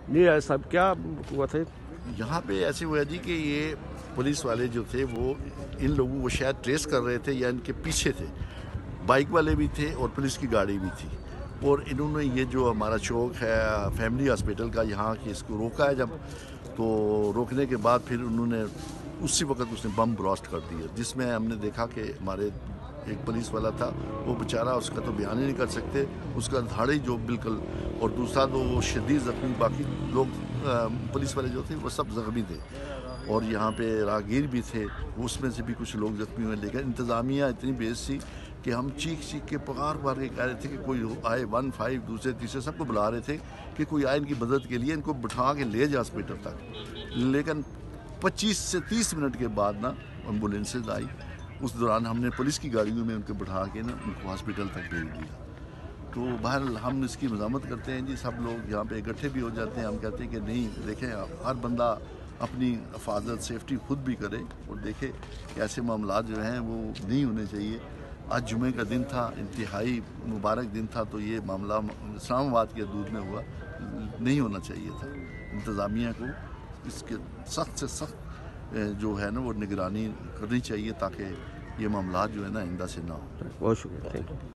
نہیں صاحب کیا ہوا تھا؟ یہاں پہ ایسے ہوا جی کہ یہ پولیس والے جو تھے وہ ان لوگوں کو شاید ٹریس کر رہے تھے یا ان کے پیچھے تھے. بائک والے بھی تھے اور پولیس کی گاڑی بھی تھی, اور انہوں نے یہ جو ہمارا چوک ہے فیملی ہاسپٹل کا یہاں کہ اس کو روکا ہے جب, تو روکنے کے بعد پھر انہوں نے اسی وقت اس نے بم براسٹ کر دیا, جس میں ہم نے دیکھا کہ ہمارے ایک پولیس والا تھا وہ بیچارہ, اس کا تو بیان ہی نہیں کر سکتے, اس کا دھاڑی جو بالکل, اور دوسرا تو وہ شدید زخمی, باقی لوگ پولیس والے جو تھے وہ سب زخمی تھے, اور یہاں پہ راہگیر بھی تھے, اس میں سے بھی کچھ لوگ زخمی ہوئے. لیکن انتظامیہ اتنی بیس تھی کہ ہم چیخ کے پکار کے کہہ رہے تھے کہ کوئی آئے, 1-5 دوسرے تیسرے سب کو بلا رہے تھے کہ کوئی آئے ان کی مدد کے لیے, ان کو بٹھا کے لے جائے ہاسپٹل تک. لیکن 25 سے 30 منٹ کے بعد نا ایمبولینسز آئی, اس دوران ہم نے پولیس کی گاڑیوں میں ان کو بٹھا کے نا ان کو ہاسپٹل تک بھیج دیا. تو بہرحال ہم اس کی مذمت کرتے ہیں جی, سب لوگ یہاں پہ اکٹھے بھی ہو جاتے ہیں. ہم کہتے ہیں کہ نہیں, دیکھیں ہر بندہ اپنی حفاظت سیفٹی خود بھی کرے, اور دیکھے کہ ایسے معاملات جو ہیں وہ نہیں ہونے چاہیے. آج جمعے کا دن تھا, انتہائی مبارک دن تھا, تو یہ معاملہ اسلام آباد کے حدود میں ہوا, نہیں ہونا چاہیے تھا. انتظامیہ کو اس کے سخت سے سخت جو ہے نا وہ نگرانی کرنی چاہیے, تاکہ یہ معاملات جو ہے نا آئندہ سے نہ ہو. بہت شکریہ, تھینک یو.